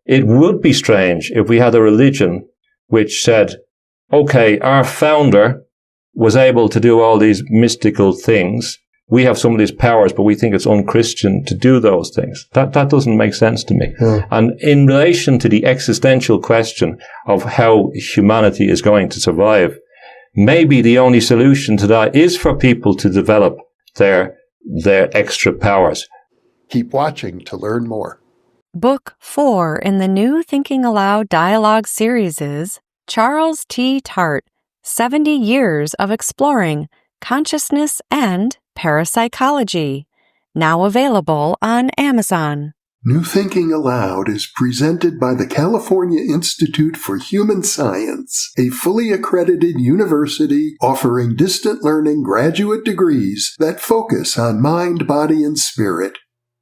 it would be strange if we had a religion which said, okay, our founder was able to do all these mystical things. We have some of these powers, but we think it's unchristian to do those things. That doesn't make sense to me. Yeah. And in relation to the existential question of how humanity is going to survive, maybe the only solution to that is for people to develop their extra powers. Keep watching to learn more. Book 4 in the new Thinking Aloud dialogue series is Charles T. Tart, 70 Years of Exploring Consciousness and Parapsychology, now available on Amazon. New Thinking Aloud is presented by the California Institute for Human Science, a fully accredited university offering distant learning graduate degrees that focus on mind, body, and spirit.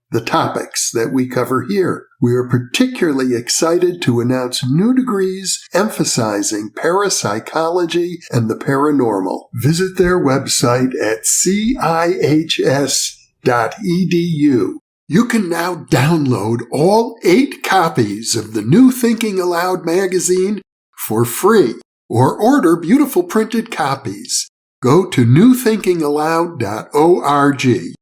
The topics that we cover here. We are particularly excited to announce new degrees emphasizing parapsychology and the paranormal. Visit their website at cihs.edu. You can now download all 8 copies of the New Thinking Aloud magazine for free, or order beautiful printed copies. Go to newthinkingaloud.org.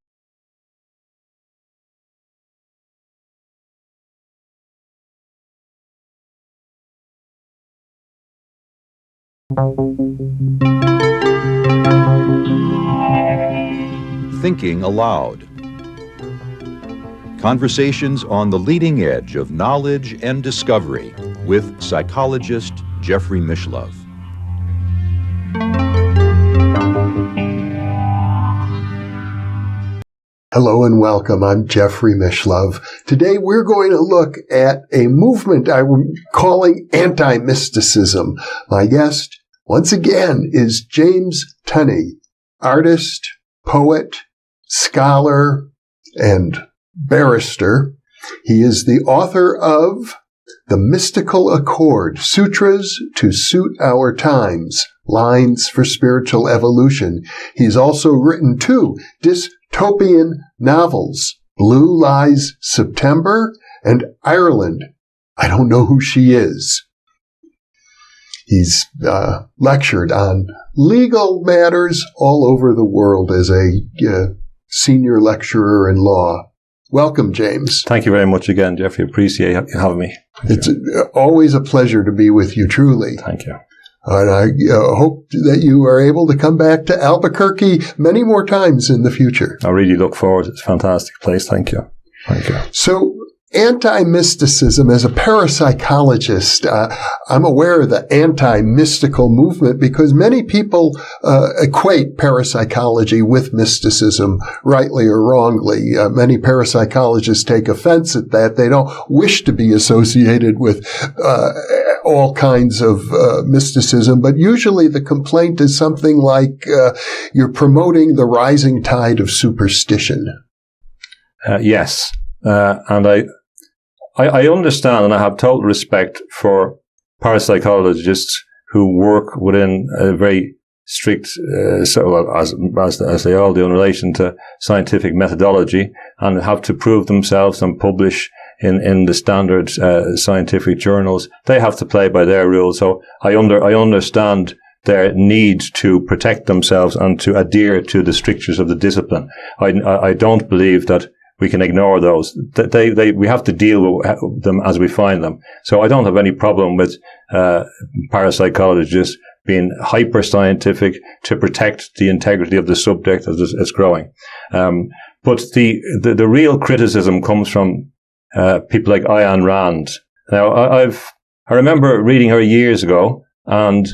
Thinking Aloud. Conversations on the leading edge of knowledge and discovery with psychologist Jeffrey Mishlove. Hello and welcome. I'm Jeffrey Mishlove. Today we're going to look at a movement I'm calling Anti-Mysticism. My guest, once again, is James Tunney, artist, poet, scholar, and barrister. He is the author of The Mystical Accord, Sutras to Suit Our Times, Lines for Spiritual Evolution. He's also written 2 dystopian novels, Blue Lies September and Ireland. I don't know who she is. He's lectured on legal matters all over the world as a senior lecturer in law. Welcome, James. Thank you very much again, Jeffrey. Appreciate you having me. It's always a pleasure to be with you, truly. Thank you. And I hope that you are able to come back to Albuquerque many more times in the future. I really look forward. It's a fantastic place. Thank you. Thank you. So, anti-mysticism, as a parapsychologist, I'm aware of the anti-mystical movement because many people equate parapsychology with mysticism, rightly or wrongly. Many parapsychologists take offense at that. They don't wish to be associated with all kinds of mysticism, but usually the complaint is something like you're promoting the rising tide of superstition. Yes. And I understand and I have total respect for parapsychologists who work within a very strict, as they all do in relation to scientific methodology, and have to prove themselves and publish in the standard scientific journals. They have to play by their rules. So I understand their need to protect themselves and to adhere to the strictures of the discipline. I don't believe that we can ignore those. We have to deal with them as we find them. So I don't have any problem with parapsychologists being hyper-scientific to protect the integrity of the subject as it's growing. But the real criticism comes from people like Ayn Rand. Now, I remember reading her years ago, and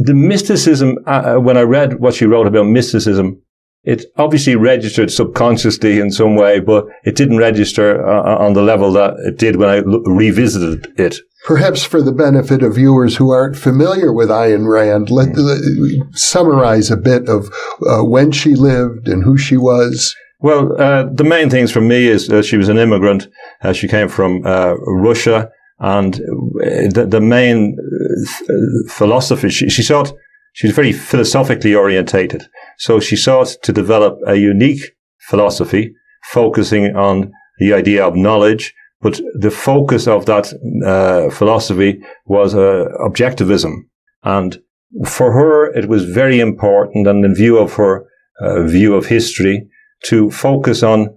the mysticism, when I read what she wrote about mysticism, it obviously registered subconsciously in some way, but it didn't register on the level that it did when I revisited it. Perhaps for the benefit of viewers who aren't familiar with Ayn Rand, let's summarize a bit of when she lived and who she was. Well, the main things for me is she was an immigrant. She came from Russia, and the main philosophy, she sought, she was very philosophically orientated. So she sought to develop a unique philosophy focusing on the idea of knowledge, But the focus of that philosophy was objectivism. And for her, it was very important, and in view of her view of history, to focus on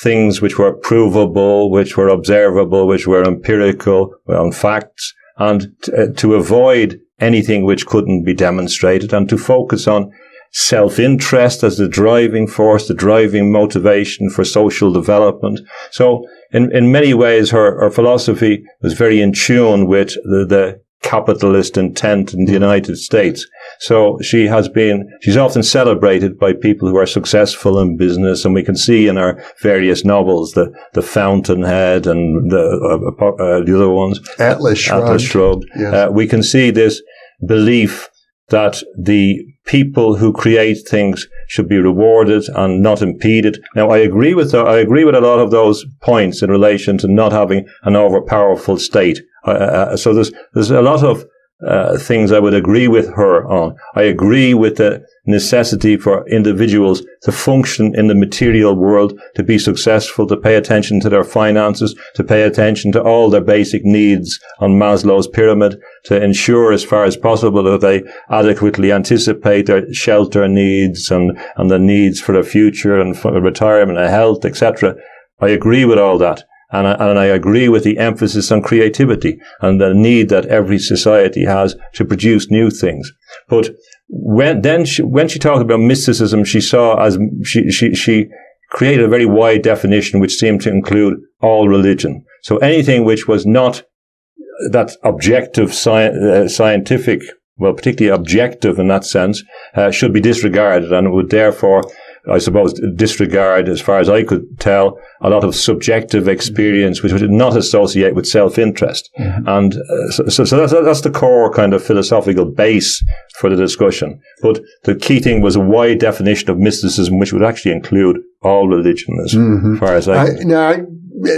things which were provable, which were observable, which were empirical, on facts, and to avoid anything which couldn't be demonstrated, and to focus on self-interest as the driving force, the driving motivation for social development. So in many ways, her philosophy was very in tune with the capitalist intent in the United States. So she's often celebrated by people who are successful in business, and we can see in her various novels, the Fountainhead and the other ones. Atlas Shrugged. Yes. We can see this belief that the people who create things should be rewarded and not impeded. Now, I agree with a lot of those points in relation to not having an overpowerful state. So there's a lot of things I would agree with her on. I agree with the necessity for individuals to function in the material world, to be successful, to pay attention to their finances, to pay attention to all their basic needs on Maslow's pyramid, to ensure as far as possible that they adequately anticipate their shelter needs and the needs for the future and for retirement and health, etc. I agree with all that. And I agree with the emphasis on creativity and the need that every society has to produce new things. But when she talked about mysticism, she created a very wide definition which seemed to include all religion. So anything which was not that objective scientific, well, particularly objective in that sense, should be disregarded, and it would therefore, I suppose, disregard, as far as I could tell, a lot of subjective experience which would not associate with self-interest. Mm-hmm. And so that's the core kind of philosophical base for the discussion. But the key thing was a wide definition of mysticism, which would actually include all religion, as far as I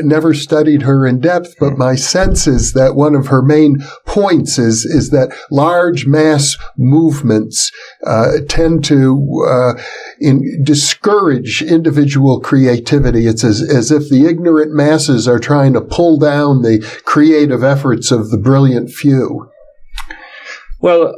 never studied her in depth, but my sense is that one of her main points is that large mass movements tend to discourage individual creativity. It's as if the ignorant masses are trying to pull down the creative efforts of the brilliant few. Well,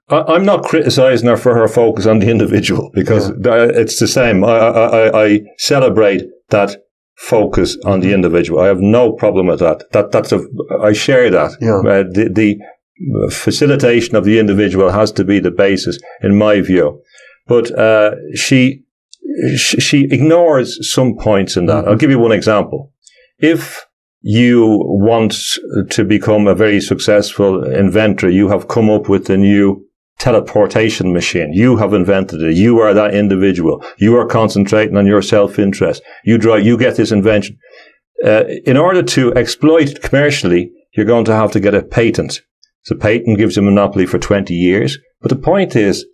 I'm not criticizing her for her focus on the individual, because it's the same. I celebrate that focus on the individual. I have no problem with that. I share that. Yeah. The facilitation of the individual has to be the basis, in my view. But she ignores some points in that. I'll give you one example. If you want to become a very successful inventor, you have come up with a new teleportation machine. You have invented it. You are that individual. You are concentrating on your self-interest. You get this invention. In order to exploit it commercially, you're going to have to get a patent. So patent gives you a monopoly for 20 years. But the point is,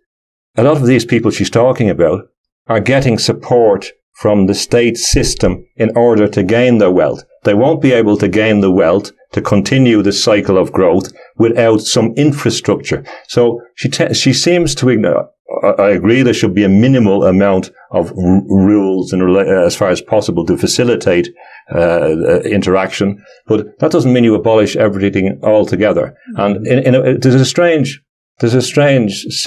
a lot of these people she's talking about are getting support from the state system in order to gain their wealth. They won't be able to gain the wealth to continue the cycle of growth without some infrastructure. So she seems to ignore. I agree there should be a minimal amount of rules as far as possible to facilitate interaction, but that doesn't mean you abolish everything altogether. And there's a strange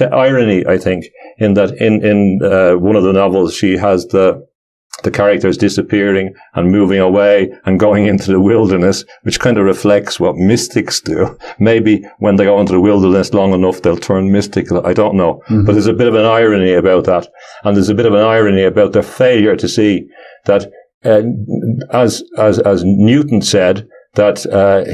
irony, I think, in that in one of the novels she has the characters disappearing and moving away and going into the wilderness, which kind of reflects what mystics do. Maybe when they go into the wilderness long enough, they'll turn mystical. I don't know. Mm-hmm. But there's a bit of an irony about that. And there's a bit of an irony about their failure to see that, as Newton said, that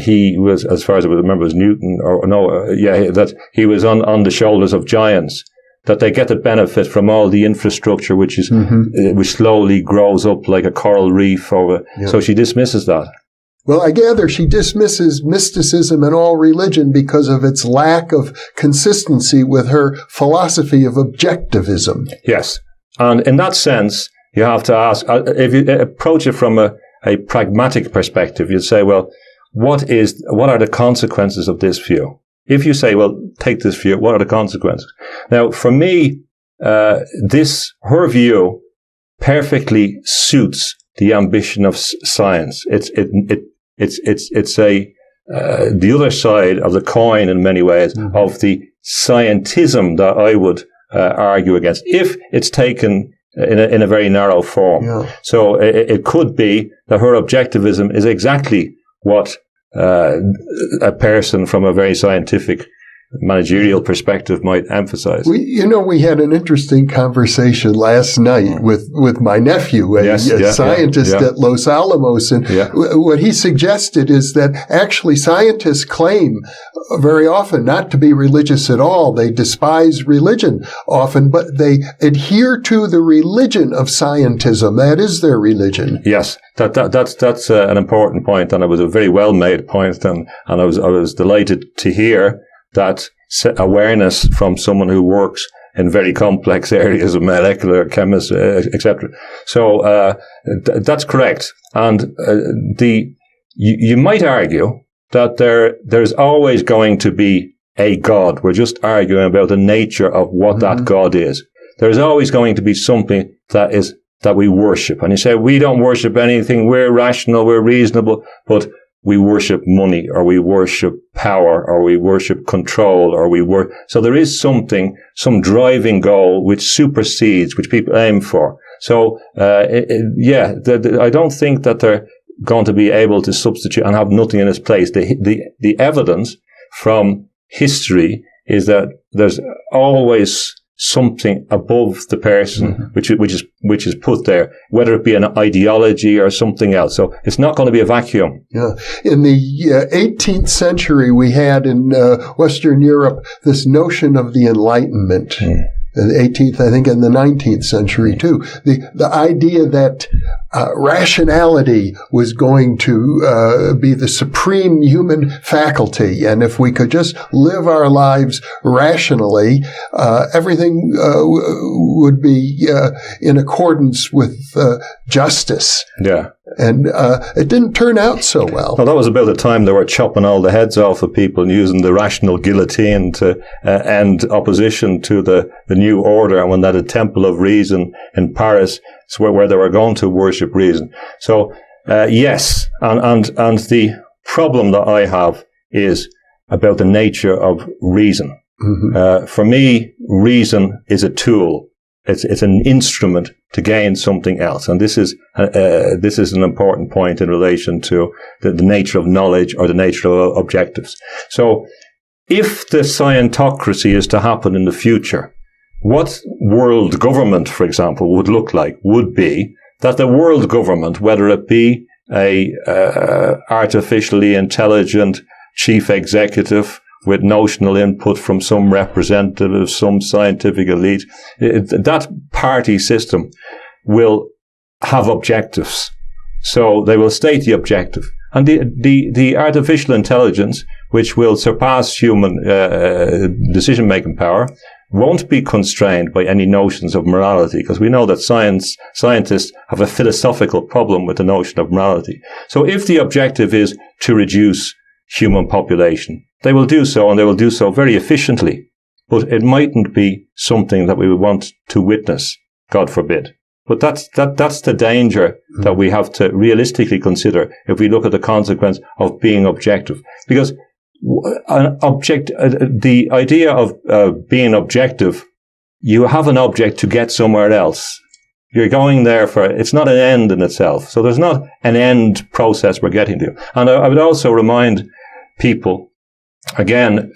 he was, as far as I remember, was Newton, that he was on the shoulders of giants. That they get the benefit from all the infrastructure, which is which slowly grows up like a coral reef over. Yeah. So she dismisses that. Well, I gather she dismisses mysticism and all religion because of its lack of consistency with her philosophy of objectivism. Yes, and in that sense, you have to ask, if you approach it from a pragmatic perspective, you'd say, well, what are the consequences of this view? If you say, well, take this view, what are the consequences? Now, for me, her view perfectly suits the ambition of science. It's the other side of the coin in many ways of the scientism that I would argue against, if it's taken in a very narrow form. Yeah. So it could be that her objectivism is exactly what a person from a very scientific managerial perspective might emphasize. We had an interesting conversation last night with my nephew, a scientist at Los Alamos, and what he suggested is that actually scientists claim very often not to be religious at all. They despise religion often, but they adhere to the religion of scientism. That is their religion. Yes, that's an important point, and it was a very well made point, and I was delighted to hear that awareness from someone who works in very complex areas of molecular chemistry, etc. So that's correct. And you might argue that there's always going to be a God. We're just arguing about the nature of what that God is. There's always going to be something that we worship. And you say, we don't worship anything. We're rational. We're reasonable. But we worship money, or we worship power, or we worship control, or so there is some driving goal which supersedes, which people aim for. So, I don't think that they're going to be able to substitute and have nothing in its place. The evidence from history is that there's always something above the person, which is put there, whether it be an ideology or something else. So it's not going to be a vacuum. Yeah. In the 18th century, we had in Western Europe this notion of the Enlightenment. In the 18th, I think, in the 19th century too. The idea that rationality was going to be the supreme human faculty, and if we could just live our lives rationally, everything would be in accordance with justice. Yeah. And it didn't turn out so well. Well, that was about the time they were chopping all the heads off of people and using the rational guillotine to end opposition to the new order, and when they had a temple of reason in Paris, where they were going to worship reason. So, yes, and the problem that I have is about the nature of reason. For me, reason is a tool. It's an instrument to gain something else, and this is an important point in relation to the nature of knowledge or the nature of objectives. So, if the scientocracy is to happen in the future, what world government, for example, would look like would be that the world government, whether it be a artificially intelligent chief executive with notional input from some representative, some scientific elite, that party system will have objectives. So they will state the objective. And the artificial intelligence, which will surpass human decision-making power, won't be constrained by any notions of morality, because we know that scientists have a philosophical problem with the notion of morality. So if the objective is to reduce human population, they will do so, and they will do so very efficiently. But it mightn't be something that we would want to witness, God forbid. But that's the danger that we have to realistically consider if we look at the consequence of being objective. Because the idea of being objective, you have an object to get somewhere else. You're going there it's not an end in itself. So there's not an end process we're getting to. And I would also remind people, again,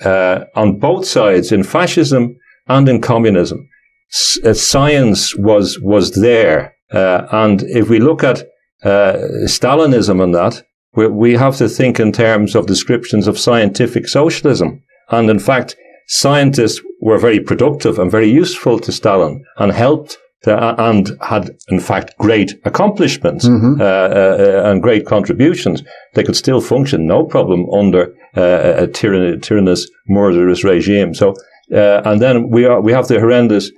on both sides, in fascism and in communism, science was there. And if we look at Stalinism and that, we have to think in terms of descriptions of scientific socialism. And in fact, scientists were very productive and very useful to Stalin and helped and had, in fact, great accomplishments and great contributions. They could still function, no problem, under a tyrannous, murderous regime. So, and then we have the horrendous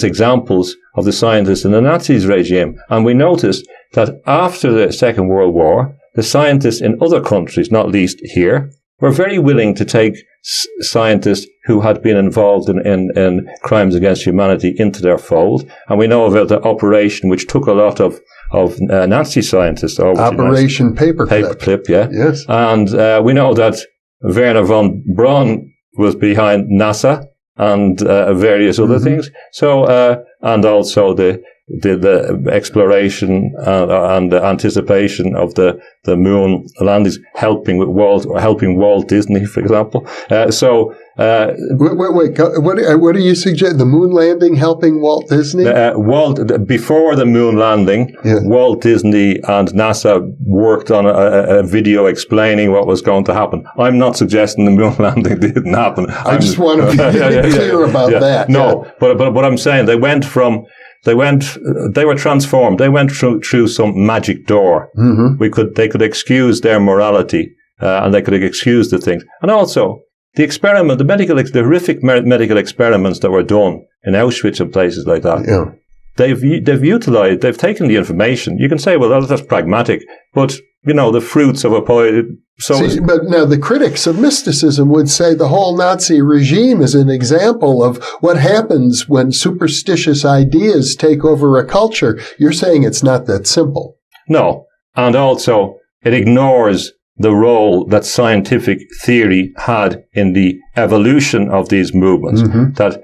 examples of the scientists in the Nazis regime. And we noticed that after the Second World War, the scientists in other countries, not least here, were very willing to take scientists who had been involved in crimes against humanity into their fold. And we know about the operation which took a lot of Nazi scientists over. Operation Paperclip. Paperclip, yeah. Yes. And we know that Werner von Braun was behind NASA and various other things. So, and also the exploration and the anticipation of the moon landings, helping Walt Disney, for example. Wait, what do you suggest? The moon landing helping Walt Disney? Before the moon landing, Walt Disney and NASA worked on a video explaining what was going to happen. I'm not suggesting the moon landing didn't happen. I just want to be clear about that. No, but what I'm saying, they were transformed. They went through some magic door. Mm-hmm. They could excuse their morality, and they could excuse the things. And also, the horrific medical experiments that were done in Auschwitz and places like that. Yeah. They've taken the information. You can say, well, that's pragmatic, but, the fruits of a poison. But now the critics of mysticism would say the whole Nazi regime is an example of what happens when superstitious ideas take over a culture. You're saying it's not that simple. No. And also, it ignores the role that scientific theory had in the evolution of these movements. Mm-hmm. That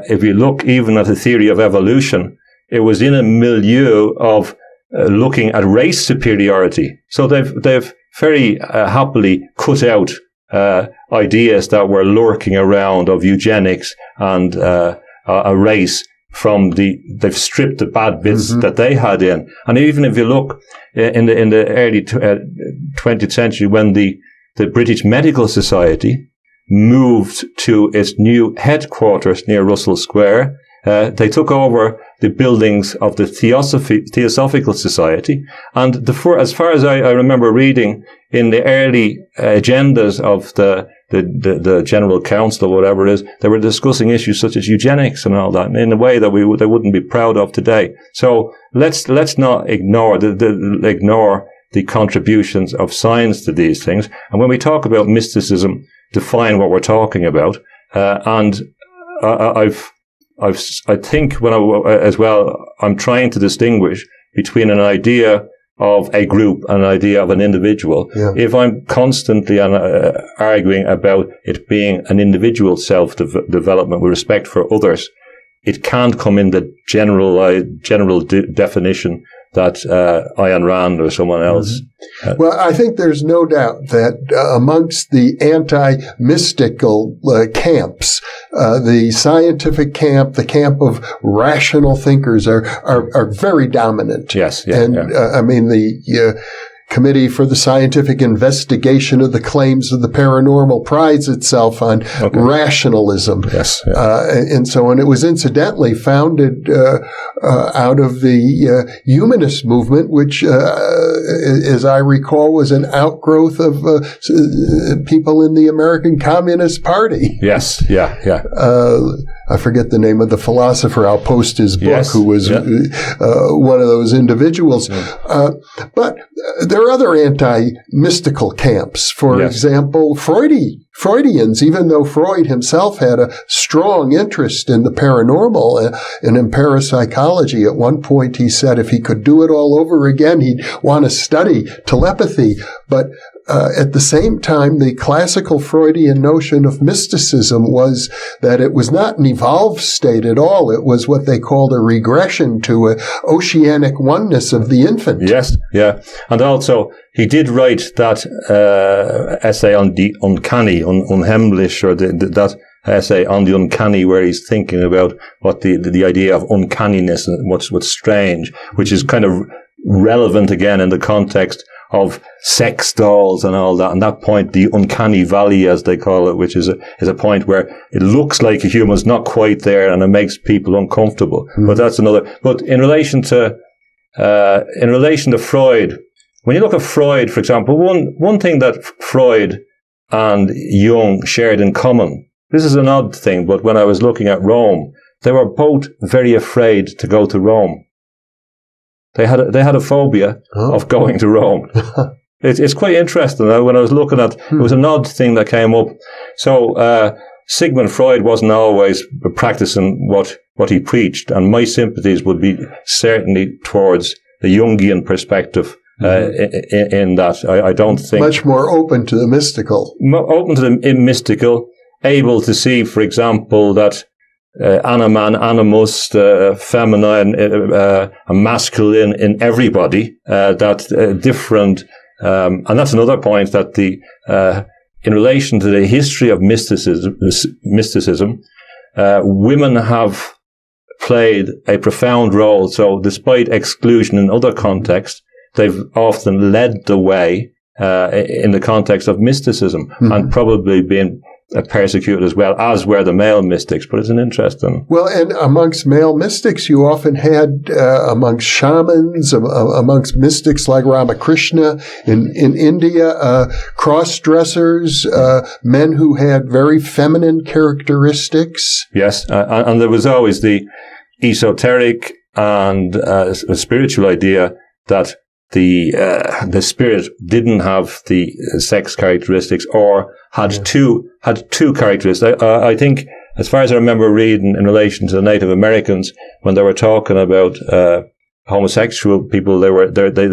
if you look even at the theory of evolution, it was in a milieu of looking at race superiority. So they've very happily cut out ideas that were lurking around of eugenics and a race from they've stripped the bad bits that they had in. And even if you look in the early 20th century, when the British Medical Society moved to its new headquarters near Russell Square, they took over the buildings of the Theosophical Society. And as far as I remember reading in the early agendas of the General Council or whatever it is, they were discussing issues such as eugenics and all that in a way that they wouldn't be proud of today. So let's not ignore the contributions of science to these things. And when we talk about mysticism, define what we're talking about. I think I'm trying to distinguish between an idea of a group and an idea of an individual. Yeah. If I'm constantly arguing about it being an individual self-development with respect for others, it can't come in the general definition that Ayn Rand or someone else. Well, I think there's no doubt that amongst the anti-mystical camps, the scientific camp, the camp of rational thinkers are very dominant. Yes. I mean, the Committee for the Scientific Investigation of the Claims of the Paranormal prides itself on rationalism. Yes. And it was incidentally founded out of the humanist movement, which, as I recall, was an outgrowth of people in the American Communist Party. Yes, yeah. I forget the name of the philosopher. I'll post his book, who was one of those individuals. But there are other anti-mystical camps. For example, Freudians, even though Freud himself had a strong interest in the paranormal and in parapsychology. At one point, he said if he could do it all over again, he'd want to study telepathy. But at the same time, the classical Freudian notion of mysticism was that it was not an evolved state at all. It was what they called a regression to an oceanic oneness of the infant. Yes, yeah. And also, he did write that essay on the uncanny, unheimlich, or that essay on the uncanny, where he's thinking about what the idea of uncanniness and what's strange, which is kind of relevant again in the context of sex dolls and all that. And that point, the uncanny valley, as they call it, which is a point where it looks like a human's not quite there and it makes people uncomfortable. Mm-hmm. But that's another. But in relation to Freud, when you look at Freud, for example, one thing that Freud and Jung shared in common, this is an odd thing, but when I was looking at Rome, they were both very afraid to go to Rome. They had a phobia of going to Rome. It's quite interesting. When I was looking at, it was an odd thing that came up. So, Sigmund Freud wasn't always practicing what he preached, and my sympathies would be certainly towards the Jungian perspective, in that. I don't think... Much more open to the mystical. Open to the mystical, able to see, for example, that animan, animus, feminine, masculine in everybody, that different... and that's another point, that in relation to the history of mysticism, women have played a profound role. So despite exclusion in other contexts, they've often led the way in the context of mysticism, and probably been persecuted as well, as were the male mystics. But it's an interesting... Well, and amongst male mystics, you often had, amongst shamans, amongst mystics like Ramakrishna in India, cross-dressers, men who had very feminine characteristics. Yes, and there was always the esoteric and spiritual idea that the spirit didn't have the sex characteristics, or had two characteristics. I think, as far as I remember reading in relation to the Native Americans, when they were talking about homosexual people, they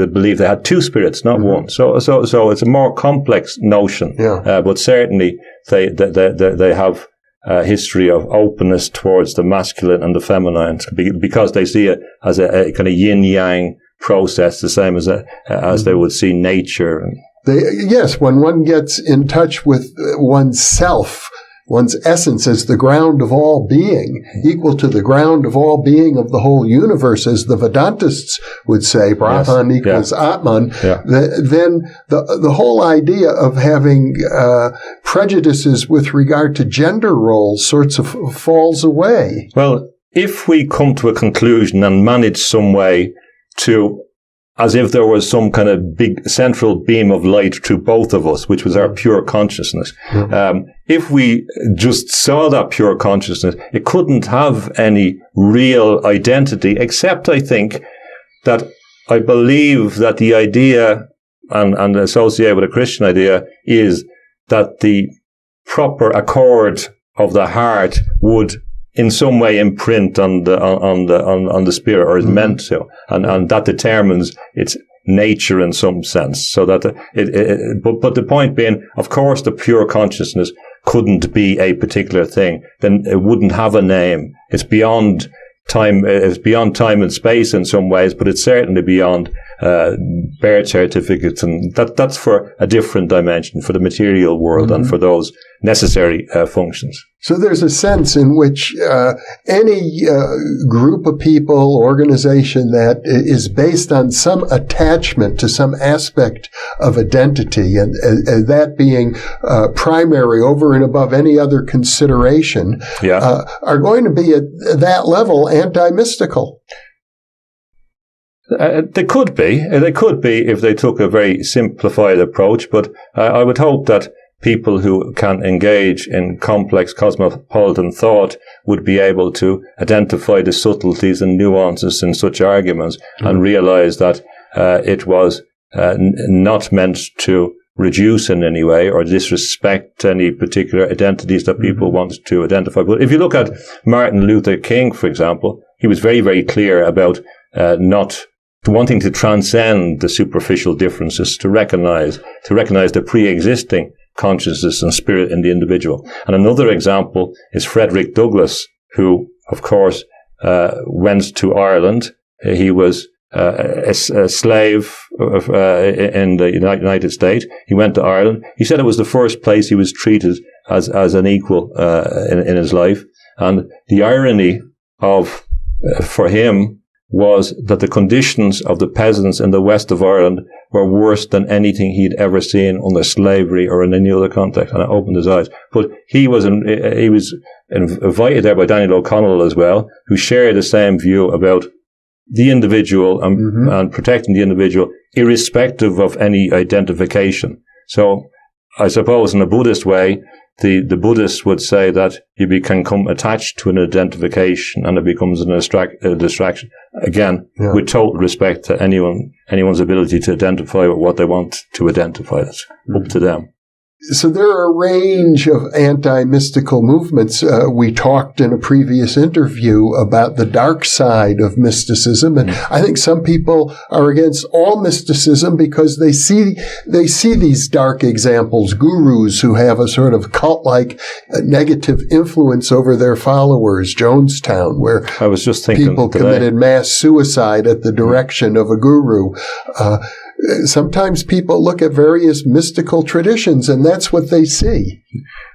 believed they had two spirits, not one. So it's a more complex notion. Yeah. But certainly they have a history of openness towards the masculine and the feminine, because they see it as a kind of yin-yang process, the same as they would see nature. Yes, when one gets in touch with one's self, one's essence as the ground of all being, equal to the ground of all being of the whole universe, as the Vedantists would say, Brahman equals Atman, then the whole idea of having prejudices with regard to gender roles sorts of falls away. Well, if we come to a conclusion and manage some way to, as if there was some kind of big central beam of light through both of us, which was our pure consciousness. If we just saw that pure consciousness, it couldn't have any real identity, except I think that I believe that the idea, and associated with a Christian idea, is that the proper accord of the heart would in some way imprint on the spirit, or is meant to, and that determines its nature in some sense. So that but the point being, of course, the pure consciousness couldn't be a particular thing. Then it wouldn't have a name. It's beyond time. It's beyond time and space in some ways, but it's certainly beyond birth certificates, and that's for a different dimension, for the material world, and for those necessary functions. So there's a sense in which any group of people, organization that is based on some attachment to some aspect of identity, and that being primary over and above any other consideration, are going to be at that level anti-mystical. They could be if they took a very simplified approach, but I would hope that people who can engage in complex cosmopolitan thought would be able to identify the subtleties and nuances in such arguments, and realize that it was not meant to reduce in any way or disrespect any particular identities that people wanted to identify. But if you look at Martin Luther King, for example, he was very, very clear about not wanting to transcend the superficial differences, to recognize the pre-existing consciousness and spirit in the individual. And another example is Frederick Douglass, who, of course, went to Ireland. He was a slave in the United States. He went to Ireland. He said it was the first place he was treated as an equal in his life. And the irony for him was that the conditions of the peasants in the west of Ireland were worse than anything he'd ever seen under slavery or in any other context, and it opened his eyes. But he was invited there by Daniel O'Connell as well, who shared the same view about the individual and protecting the individual, irrespective of any identification. So I suppose in a Buddhist way, the Buddhists would say that you can become attached to an identification and it becomes a distraction. again, with total respect to anyone's ability to identify with what they want to identify. It's up to them. So there are a range of anti-mystical movements. We talked in a previous interview about the dark side of mysticism, and I think some people are against all mysticism because they see these dark examples, gurus who have a sort of cult-like negative influence over their followers. Jonestown, where I was just thinking people committed mass suicide at the direction of a guru. Sometimes people look at various mystical traditions, and that's what they see.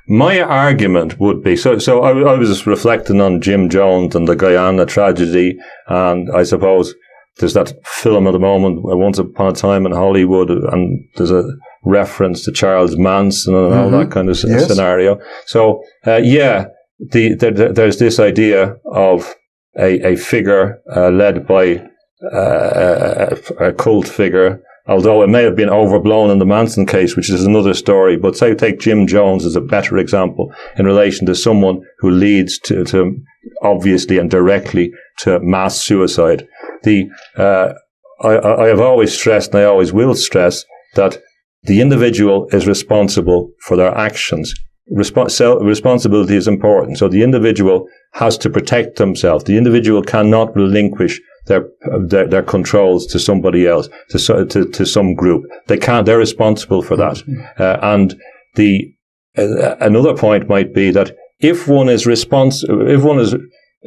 My argument would be, so I was just reflecting on Jim Jones and the Guyana tragedy, and I suppose there's that film at the moment, Once Upon a Time in Hollywood, and there's a reference to Charles Manson and all that kind of scenario. So, there's this idea of a figure led by a cult figure, although it may have been overblown in the Manson case, which is another story. But say, take Jim Jones as a better example in relation to someone who leads to obviously and directly to mass suicide. I have always stressed, and I always will stress, that the individual is responsible for their actions. Responsibility is important. So the individual has to protect themselves. The individual cannot relinquish their controls to somebody else, to some group. They can't. They're responsible for that. And another point might be that if one is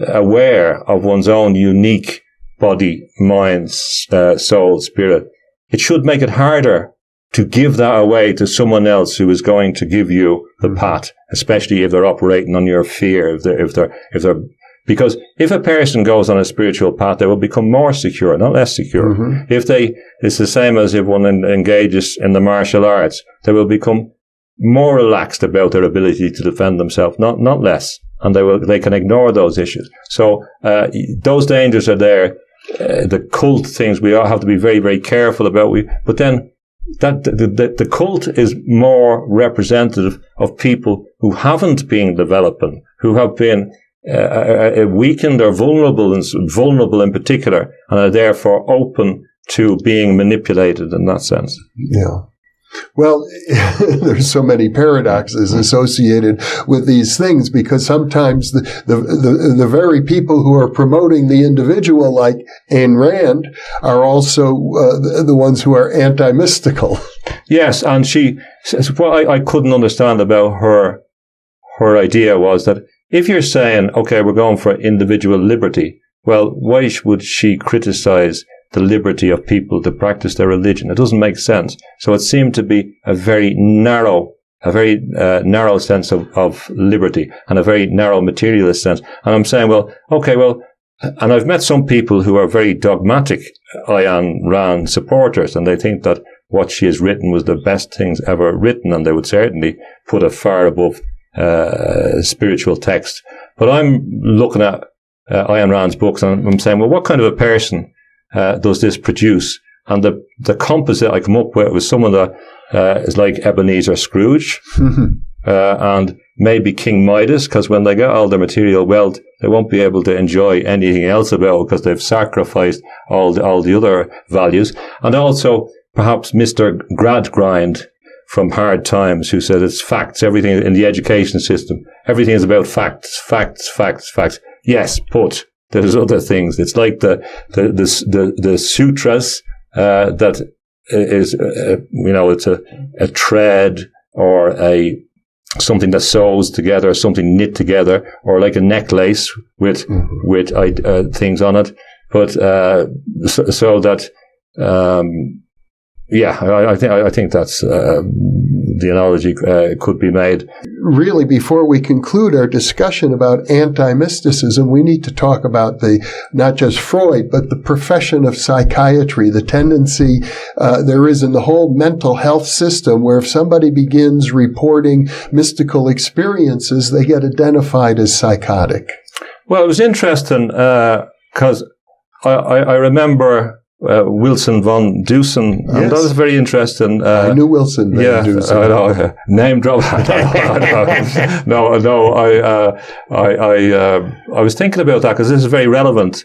aware of one's own unique body, mind, soul, spirit, it should make it harder to give that away to someone else who is going to give you the pat, especially if they're operating on your fear, if they're because if a person goes on a spiritual path, they will become more secure, not less secure. It's the same as if one engages in the martial arts, they will become more relaxed about their ability to defend themselves, not less, and they can ignore those issues. So those dangers are there. The cult things we all have to be very, very careful about. But then the cult is more representative of people who haven't been developing, who have been weakened or vulnerable in particular, and are therefore open to being manipulated in that sense. Yeah. Well, there's so many paradoxes associated with these things, because sometimes the very people who are promoting the individual, like Ayn Rand, are also the ones who are anti-mystical. Yes, and what I couldn't understand about her idea was that if you're saying, okay, we're going for individual liberty, well, why would she criticize the liberty of people to practice their religion? It doesn't make sense. So it seemed to be a very narrow sense of liberty, and a very narrow materialist sense. And I'm saying, and I've met some people who are very dogmatic Ayn Rand supporters, and they think that what she has written was the best things ever written, and they would certainly put it far above spiritual text. But I'm looking at Ayn Rand's books, and I'm saying, well, what kind of a person does this produce? And the composite I come up with was someone that is like Ebenezer Scrooge, and maybe King Midas, because when they get all their material wealth, they won't be able to enjoy anything else about it because they've sacrificed all the other values. And also perhaps Mr. Gradgrind from Hard Times, who said it's facts, everything in the education system, everything is about facts. Yes, but there's other things. It's like the sutras, that is, it's a thread or something that sews together, something knit together, or like a necklace with things on it. But, so that, I think that's the analogy could be made. Really, before we conclude our discussion about anti-mysticism, we need to talk about not just Freud, but the profession of psychiatry, the tendency there is in the whole mental health system where if somebody begins reporting mystical experiences, they get identified as psychotic. Well, it was interesting because I remember Wilson von Dusen. Yes. And that was very interesting. I knew Wilson von Dusen. I know. Name drop. I was thinking about that because this is very relevant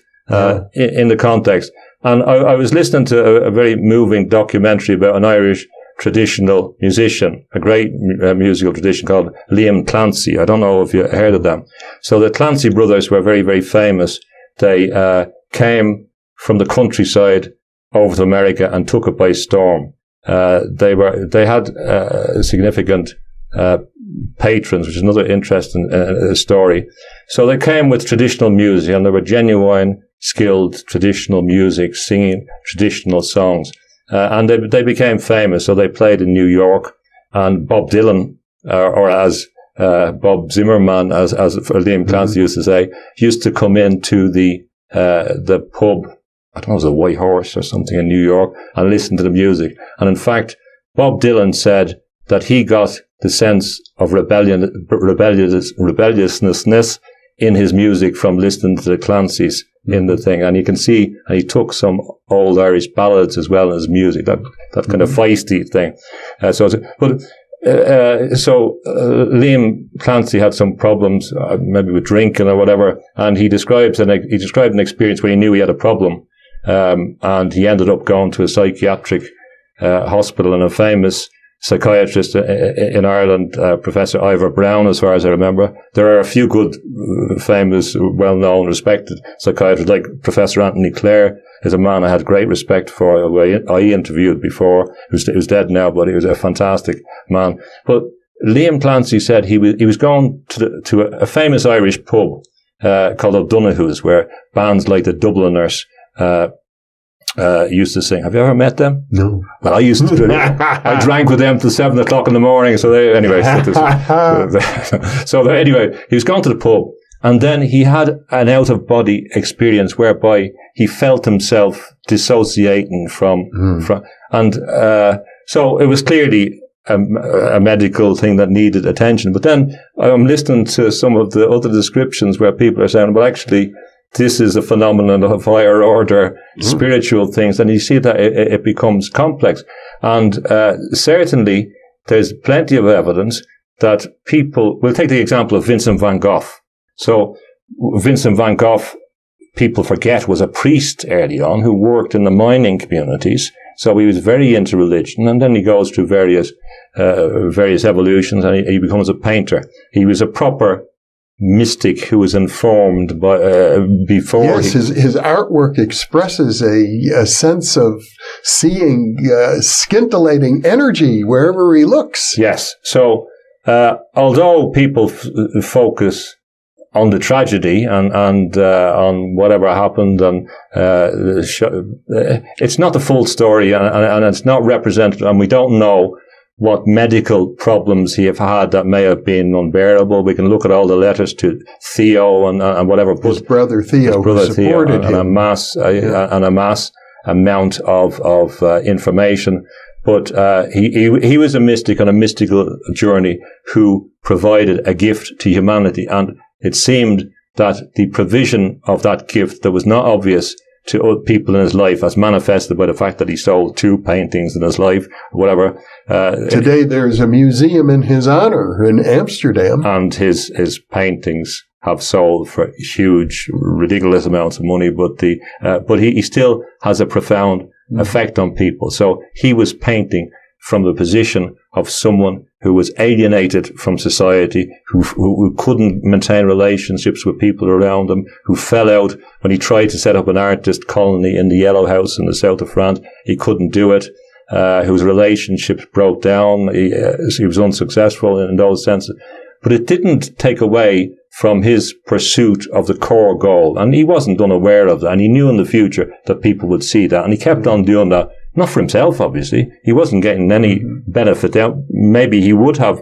in the context. And I was listening to a very moving documentary about an Irish traditional musician, a great musical tradition called Liam Clancy. I don't know if you heard of them. So the Clancy brothers were very, very famous. They came from the countryside over to America and took it by storm. They had significant patrons, which is another interesting story. So they came with traditional music, and they were genuine, skilled traditional music, singing traditional songs. And they became famous. So they played in New York, and Bob Dylan, or as Bob Zimmerman, as Liam Clancy used to say, used to come into the pub, I don't know, it was a White Horse or something in New York, and listen to the music. And in fact, Bob Dylan said that he got the sense of rebelliousness in his music from listening to the Clancys in the thing. And you can see, and he took some old Irish ballads as well in his music, that kind of feisty thing. So Liam Clancy had some problems, maybe with drinking or whatever, and he described an experience where he knew he had a problem, and he ended up going to a psychiatric hospital, and a famous psychiatrist in Ireland, Professor Ivor Brown, as far as I remember. There are a few good, famous, well-known, respected psychiatrists, like Professor Anthony Clare is a man I had great respect for, who I interviewed before. He was dead now, but he was a fantastic man. But Liam Clancy said he was going to a famous Irish pub called O'Donoghue's, where bands like the Dubliners used to sing. Have you ever met them? No. Well, I used to. I drank with them till 7 o'clock in the morning. So anyway, he was going to the pub, and then he had an out-of-body experience whereby he felt himself dissociating from, so it was clearly a medical thing that needed attention. But then I'm listening to some of the other descriptions where people are saying, well, actually, this is a phenomenon of higher order spiritual things, and you see that it becomes complex. And certainly, there's plenty of evidence that we'll take the example of Vincent van Gogh. So Vincent van Gogh, people forget, was a priest early on who worked in the mining communities. So he was very into religion, and then he goes through various evolutions, and he becomes a painter. He was a proper mystic who was informed by before. Yes, his artwork expresses a sense of seeing scintillating energy wherever he looks. Yes. So although people focus on the tragedy and on whatever happened, and it's not the full story, and it's not represented, and we don't know what medical problems he had that may have been unbearable. We can look at all the letters to Theo and whatever. His brother Theo, who supported him. And a mass amount of information. But he was a mystic on a mystical journey who provided a gift to humanity. And it seemed that the provision of that gift that was not obvious to people in his life, as manifested by the fact that he sold 2 paintings in his life, or whatever. Today there's a museum in his honor in Amsterdam. And his paintings have sold for huge, ridiculous amounts of money, but he still has a profound effect on people. So he was painting from the position of someone who was alienated from society, who couldn't maintain relationships with people around him, who fell out when he tried to set up an artist colony in the Yellow House in the south of France. He couldn't do it. Whose relationships broke down. He was unsuccessful in those senses. But it didn't take away from his pursuit of the core goal. And he wasn't unaware of that. And he knew in the future that people would see that. And he kept on doing that. Not for himself, obviously. He wasn't getting any benefit out. Maybe he would have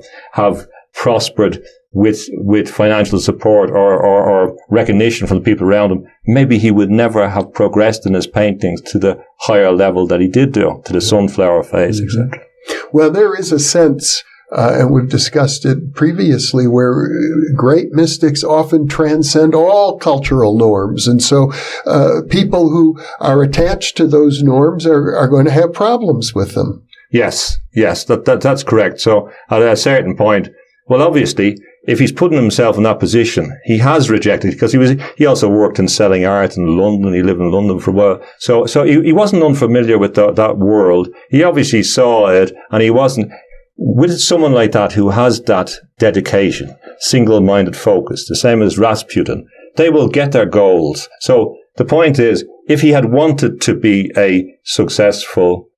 prospered with financial support or recognition from the people around him. Maybe he would never have progressed in his paintings to the higher level that he did do, to the sunflower phase, etc. Well, there is a sense, and we've discussed it previously, where great mystics often transcend all cultural norms. And so people who are attached to those norms are going to have problems with them. Yes, that's correct. So at a certain point, well, obviously, if he's putting himself in that position, he has rejected, because he also worked in selling art in London. He lived in London for a while. So he wasn't unfamiliar with that world. He obviously saw it, and he wasn't, with someone like that who has that dedication, single-minded focus, the same as Rasputin, they will get their goals. So the point is, if he had wanted to be a successful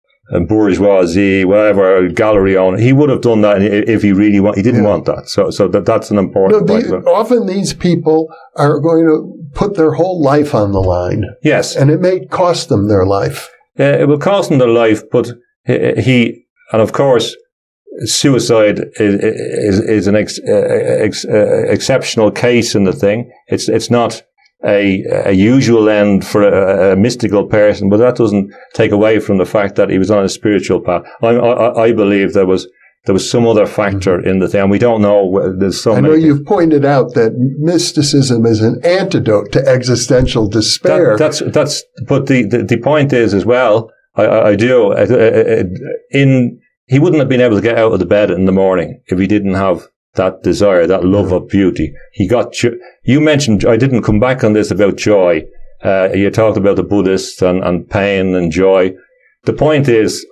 bourgeoisie, whatever, gallery owner, he would have done that if he really he didn't want that. So that's an important point. Often these people are going to put their whole life on the line. Yes. And it may cost them their life. It will cost them their life, but and of course, suicide is an exceptional case in the thing. It's not a usual end for a mystical person, but that doesn't take away from the fact that he was on a spiritual path. I believe there was some other factor in the thing, and we don't know. There's so many. I know you've pointed out that mysticism is an antidote to existential despair. But the point is as well. I do. He wouldn't have been able to get out of the bed in the morning if he didn't have that desire, that love of beauty. You mentioned, I didn't come back on this about joy. You talked about the Buddhists and pain and joy. The point is,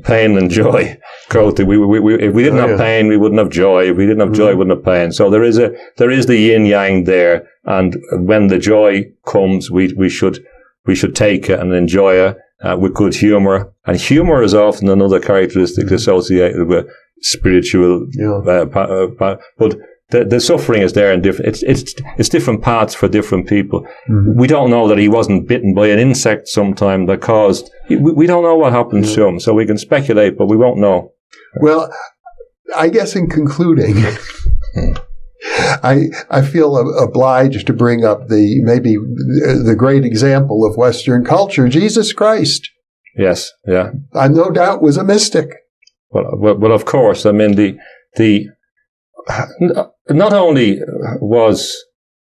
pain and joy. If we didn't have pain, we wouldn't have joy. If we didn't have joy, we wouldn't have pain. So there is the yin yang there. And when the joy comes, we should take it and enjoy it with good humor. And humor is often another characteristic associated with spiritual, but the suffering is there in different. It's different paths for different people. Mm-hmm. We don't know that he wasn't bitten by an insect sometime that caused. We don't know what happened to him, so we can speculate, but we won't know. Well, I guess in concluding, I feel obliged to bring up the great example of Western culture, Jesus Christ. Yes, yeah. I no doubt was a mystic. Well, of course. I mean, not only was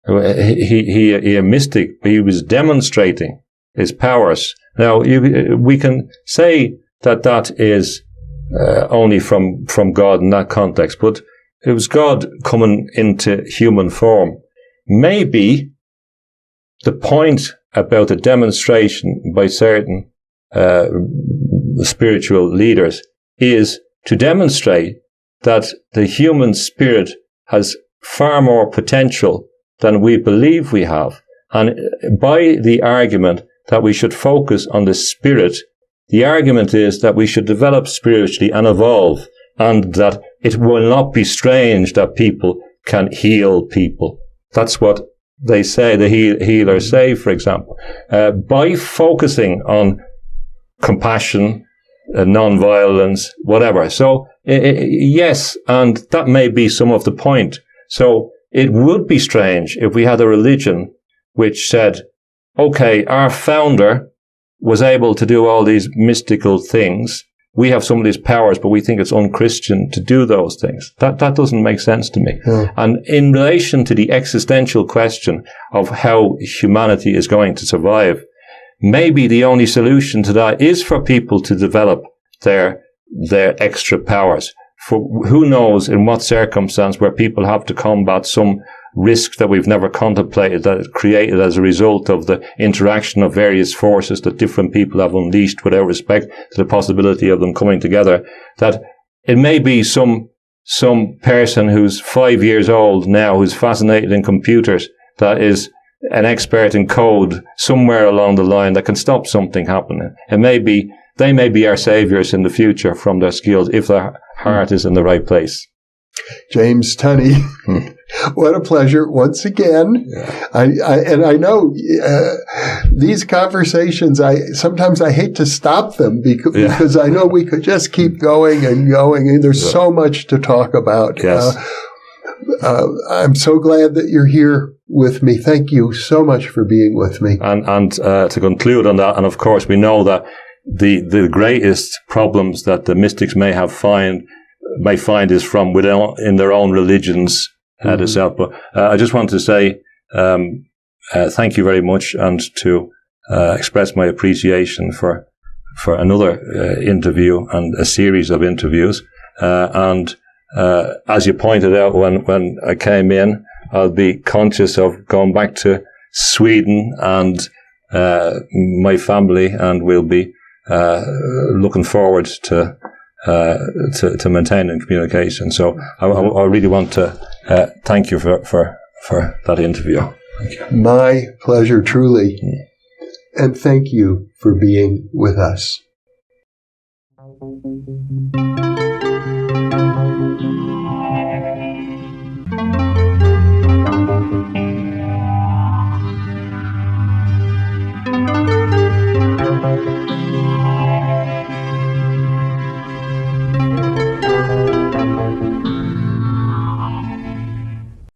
he a mystic, but he was demonstrating his powers. Now, we can say that is only from God in that context, but it was God coming into human form. Maybe the point about the demonstration by certain spiritual leaders is to demonstrate that the human spirit has far more potential than we believe we have. And by the argument that we should focus on the spirit, the argument is that we should develop spiritually and evolve, and that it will not be strange that people can heal people. That's what they say, the healers say, for example. By focusing on compassion, non-violence, whatever. So, yes, and that may be some of the point. So, it would be strange if we had a religion which said, okay, our founder was able to do all these mystical things. We have some of these powers, but we think it's unchristian to do those things. That doesn't make sense to me. Yeah. And in relation to the existential question of how humanity is going to survive, maybe the only solution to that is for people to develop their extra powers. For who knows in what circumstance where people have to combat some risk that we've never contemplated, that is created as a result of the interaction of various forces that different people have unleashed without respect to the possibility of them coming together, that it may be some person who's 5 years old now, who's fascinated in computers, that is an expert in code somewhere along the line that can stop something happening. They may be our saviors in the future from their skills if their heart is in the right place. James Tunney, what a pleasure once again. Yeah. I know these conversations, sometimes I hate to stop them because I know we could just keep going and going, and there's so much to talk about. Yes. I'm so glad that you're here with me. Thank you so much for being with me. And to conclude on that, and of course we know that the greatest problems that the mystics may find is from in their own religions themselves. But I just want to say thank you very much, and to express my appreciation for another interview and a series of interviews. And as you pointed out when I came in, I'll be conscious of going back to Sweden and my family, and we'll be looking forward to maintaining communication. So I really want to thank you for that interview. Thank you. My pleasure, truly. And thank you for being with us.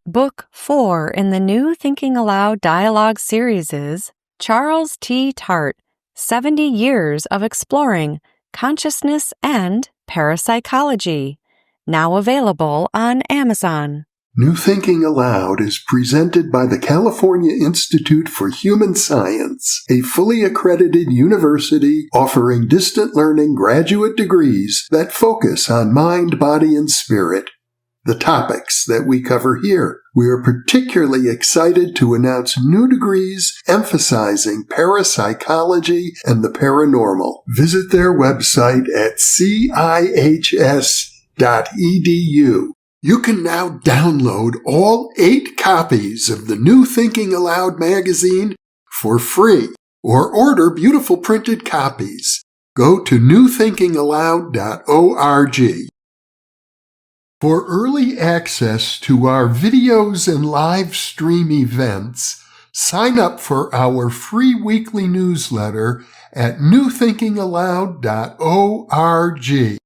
Book 4 in the new Thinking Aloud dialogue series is Charles T. Tart, 70 Years of Exploring Consciousness and Parapsychology, now available on Amazon. New Thinking Aloud is presented by the California Institute for Human Science, a fully accredited university offering distant learning graduate degrees that focus on mind, body, and spirit. The topics that we cover here. We are particularly excited to announce new degrees emphasizing parapsychology and the paranormal. Visit their website at cihs.edu. You can now download all 8 copies of the New Thinking Aloud magazine for free, or order beautiful printed copies. Go to newthinkingaloud.org. For early access to our videos and live stream events, sign up for our free weekly newsletter at newthinkingaloud.org.